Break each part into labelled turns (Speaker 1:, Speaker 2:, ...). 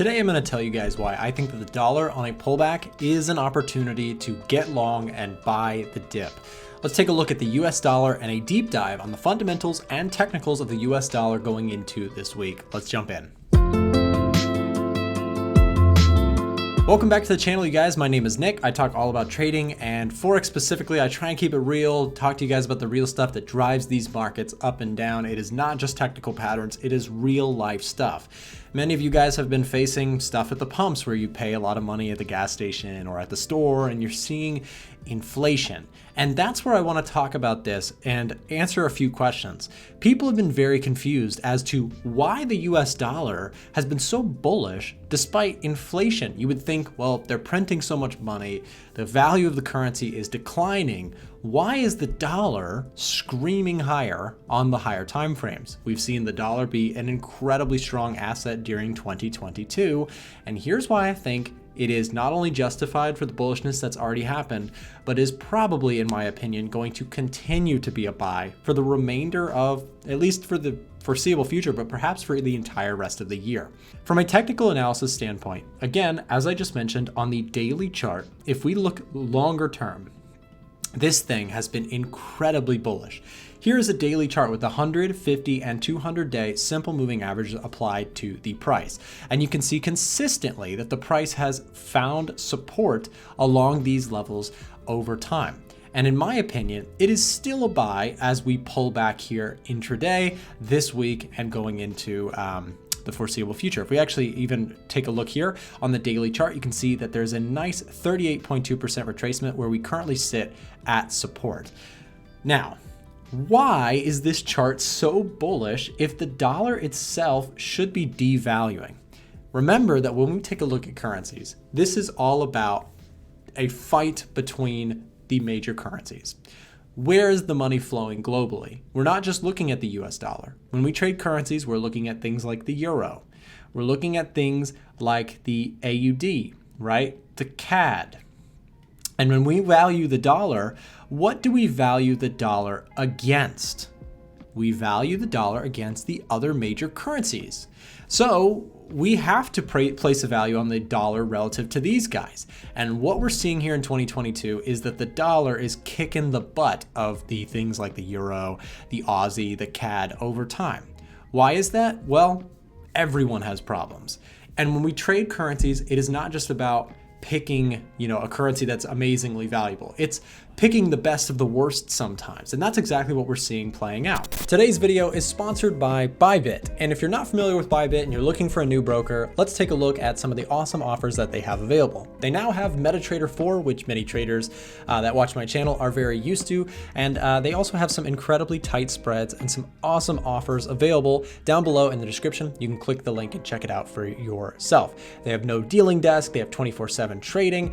Speaker 1: Today I'm going to tell you guys why I think that the dollar on a pullback is an opportunity to get long and buy the dip. Let's take a look at the US dollar and a deep dive on the fundamentals and technicals of the US dollar going into this week. Let's jump in. Welcome back to the channel, you guys. My name is Nick. I talk all about trading and Forex specifically. I try and keep it real, talk to you guys about the real stuff that drives these markets up and down. It is not just technical patterns, it is real life stuff. Many of you guys have been facing stuff at the pumps where you pay a lot of money at the gas station or at the store and you're seeing inflation. And that's where I want to talk about this and answer a few questions. People have been very confused as to why the US dollar has been so bullish despite inflation. You would think, well, they're printing so much money, the value of the currency is declining. Why is the dollar screaming higher on the higher time frames? We've seen the dollar be an incredibly strong asset during 2022, and here's why I think it is not only justified for the bullishness that's already happened, but is probably, in my opinion, going to continue to be a buy for the remainder of, at least for the foreseeable future, but perhaps for the entire rest of the year. From a technical analysis standpoint, again, as I just mentioned on the daily chart, if we look longer term, this thing has been incredibly bullish. Here is a daily chart with 100, 50, and 200-day simple moving averages applied to the price. And you can see consistently that the price has found support along these levels over time. And in my opinion, it is still a buy as we pull back here intraday, this week, and going into the foreseeable future. If we actually even take a look here on the daily chart, you can see that there's a nice 38.2% retracement where we currently sit at support. Now, why is this chart so bullish if the dollar itself should be devaluing? Remember that when we take a look at currencies, this is all about a fight between the major currencies. Where is the money flowing globally? We're not just looking at the US dollar. When we trade currencies, we're looking at things like the euro. We're looking at things like the AUD, right? The CAD. And when we value the dollar, what do we value the dollar against? We value the dollar against the other major currencies. So we have to place a value on the dollar relative to these guys. And what we're seeing here in 2022 is that the dollar is kicking the butt of the things like the euro, the Aussie, the CAD over time. Why is that? Well, everyone has problems. And when we trade currencies, it is not just about picking, a currency that's amazingly valuable. It's picking the best of the worst sometimes. And that's exactly what we're seeing playing out. Today's video is sponsored by Bybit. And if you're not familiar with Bybit and you're looking for a new broker, let's take a look at some of the awesome offers that they have available. They now have MetaTrader 4, which many traders that watch my channel are very used to. And they also have some incredibly tight spreads and some awesome offers available down below in the description. You can click the link and check it out for yourself. They have no dealing desk. They have 24/7 trading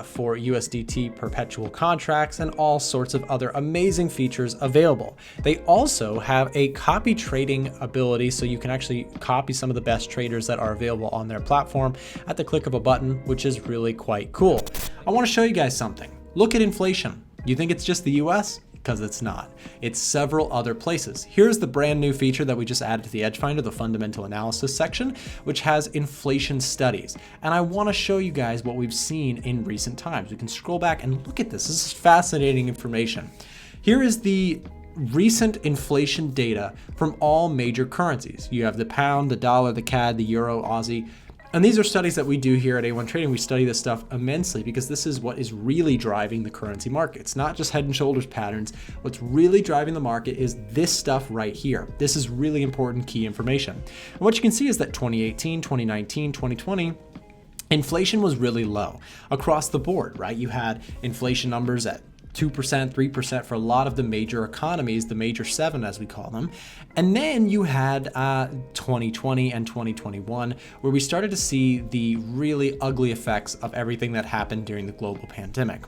Speaker 1: for USDT perpetual contracts and all sorts of other amazing features available. They also have a copy trading ability, so you can actually copy some of the best traders that are available on their platform at the click of a button, which is really quite cool. I want to show you guys something. Look at inflation. You think it's just the US? Because it's not. It's several other places. Here's the brand new feature that we just added to the Edge Finder, the fundamental analysis section, which has inflation studies. And I want to show you guys what we've seen in recent times. We can scroll back and look at this. This is fascinating information. Here is the recent inflation data from all major currencies. You have the pound, the dollar, the CAD, the euro, Aussie. And these are studies that we do here at A1 Trading. We study this stuff immensely because this is what is really driving the currency market. It's not just head and shoulders patterns. What's really driving the market is this stuff right here. This is really important key information. And what you can see is that 2018, 2019, 2020, inflation was really low across the board, right? You had inflation numbers at 2%, 3% for a lot of the major economies, the major seven as we call them. And then you had 2020 and 2021, where we started to see the really ugly effects of everything that happened during the global pandemic.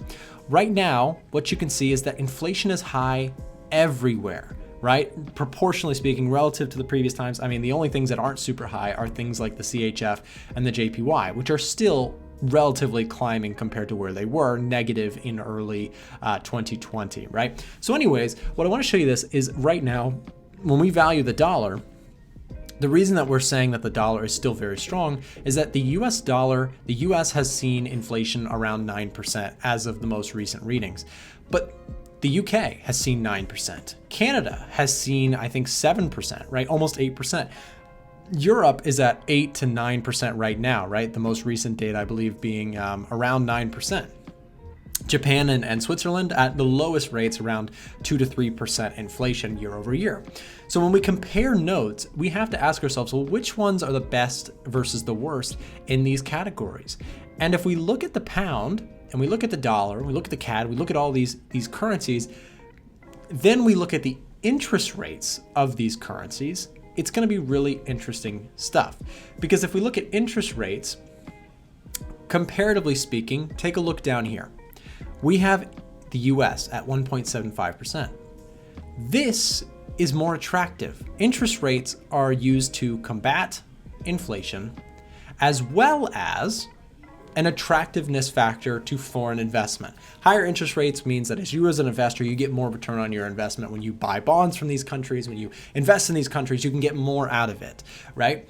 Speaker 1: Right now, what you can see is that inflation is high everywhere, right? Proportionally speaking, relative to the previous times. I mean, the only things that aren't super high are things like the CHF and the JPY, which are still relatively climbing compared to where they were negative in early 2020, right? So anyways, what I want to show you this is right now, when we value the dollar, The reason that we're saying that the dollar is still very strong is that the US dollar, the US has seen inflation around 9% as of the most recent readings. But the UK has seen 9%. Canada has seen, I think, 7%, right? Almost 8%. Europe is at 8 to 9% right now, right? The most recent data, I believe, being around 9%. Japan and Switzerland at the lowest rates, around 2 to 3% inflation year over year. So when we compare notes, we have to ask ourselves, well, which ones are the best versus the worst in these categories? And if we look at the pound and we look at the dollar, we look at the CAD, we look at all these currencies, then we look at the interest rates of these currencies, it's going to be really interesting stuff. Because if we look at interest rates, comparatively speaking, take a look down here. We have the US at 1.75%. This is more attractive. Interest rates are used to combat inflation, as well as an attractiveness factor to foreign investment. Higher interest rates means that as you as an investor, you get more return on your investment. When you buy bonds from these countries, when you invest in these countries, you can get more out of it, right?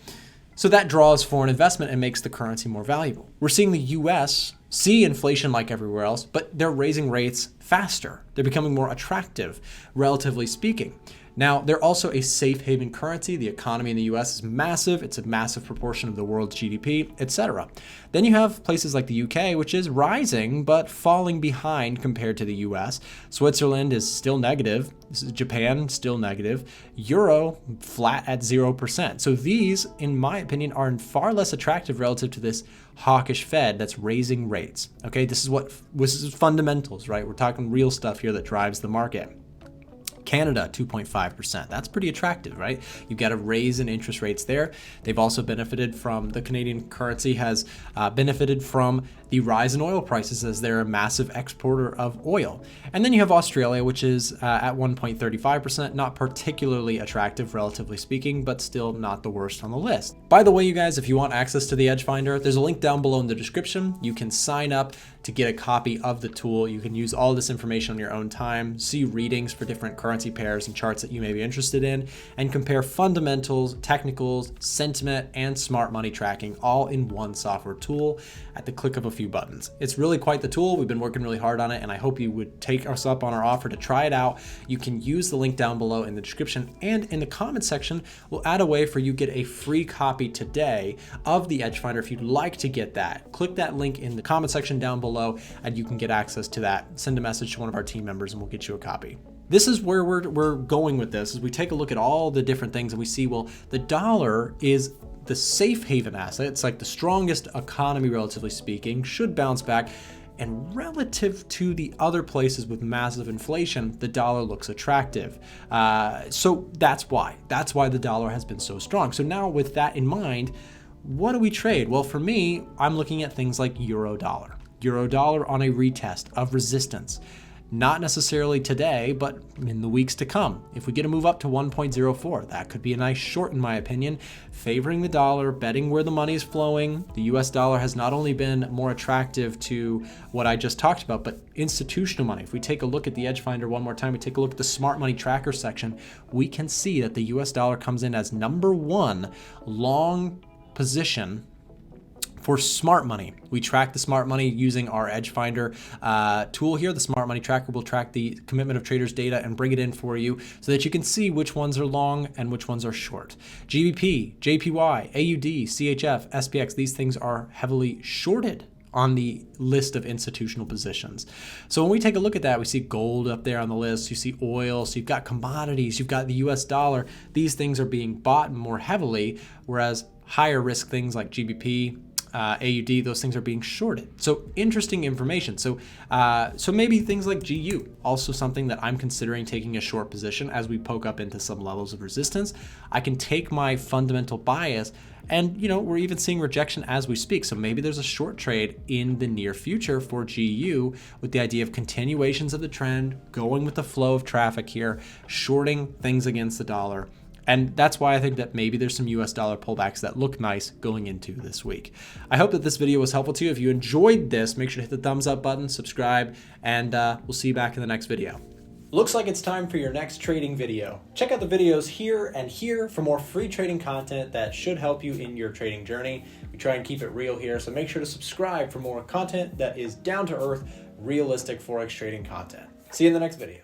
Speaker 1: So that draws foreign investment and makes the currency more valuable. We're seeing the US see inflation like everywhere else, but they're raising rates faster. They're becoming more attractive, relatively speaking. Now, they're also a safe haven currency. The economy in the US is massive. It's a massive proportion of the world's GDP, etc. Then you have places like the UK, which is rising, but falling behind compared to the US. Switzerland is still negative. Japan, still negative. Euro, flat at 0%. So these, in my opinion, are far less attractive relative to this hawkish Fed that's raising rates. Okay, this is fundamentals, right? We're talking real stuff here that drives the market. Canada, 2.5%. That's pretty attractive, right? You've got a raise in interest rates there. They've also benefited from, the Canadian currency has benefited from the rise in oil prices as they're a massive exporter of oil. And then you have Australia, which is at 1.35%, not particularly attractive, relatively speaking, but still not the worst on the list. By the way, you guys, if you want access to the Edge Finder, there's a link down below in the description. You can sign up to get a copy of the tool. You can use all this information on your own time, see readings for different currency pairs and charts that you may be interested in, and compare fundamentals, technicals, sentiment, and smart money tracking all in one software tool at the click of a few buttons. It's really quite the tool. We've been working really hard on it, and I hope you would take us up on our offer to try it out. You can use the link down below in the description, and in the comment section, we'll add a way for you to get a free copy today of the Edge Finder if you'd like to get that. Click that link in the comment section down below, and you can get access to that. Send a message to one of our team members, and we'll get you a copy. This is where we're going with this, as we take a look at all the different things and we see, well, the dollar is the safe haven asset. It's like the strongest economy, relatively speaking, should bounce back. And relative to the other places with massive inflation, the dollar looks attractive. So that's why the dollar has been so strong. So now with that in mind, what do we trade? Well, for me, I'm looking at things like euro dollar on a retest of resistance. Not necessarily today, but in the weeks to come. If we get a move up to 1.04, that could be a nice short, in my opinion, favoring the dollar, betting where the money is flowing. The US dollar has not only been more attractive to what I just talked about, but institutional money. If we take a look at the Edge Finder one more time, we take a look at the Smart Money Tracker section, we can see that the US dollar comes in as #1 long position for smart money. We track the smart money using our Edge Finder tool here. The Smart Money Tracker will track the commitment of traders data and bring it in for you so that you can see which ones are long and which ones are short. GBP, JPY, AUD, CHF, SPX, these things are heavily shorted on the list of institutional positions. So when we take a look at that, we see gold up there on the list, you see oil, so you've got commodities, you've got the US dollar. These things are being bought more heavily, whereas higher risk things like GBP, AUD, those things are being shorted. So interesting information. So maybe things like GU, also something that I'm considering taking a short position as we poke up into some levels of resistance. I can take my fundamental bias, and we're even seeing rejection as we speak. So maybe there's a short trade in the near future for GU with the idea of continuations of the trend, going with the flow of traffic here, shorting things against the dollar. And that's why I think that maybe there's some US dollar pullbacks that look nice going into this week. I hope that this video was helpful to you. If you enjoyed this, make sure to hit the thumbs up button, subscribe, and we'll see you back in the next video. Looks like it's time for your next trading video. Check out the videos here and here for more free trading content that should help you in your trading journey. We try and keep it real here, so make sure to subscribe for more content that is down to earth, realistic Forex trading content. See you in the next video.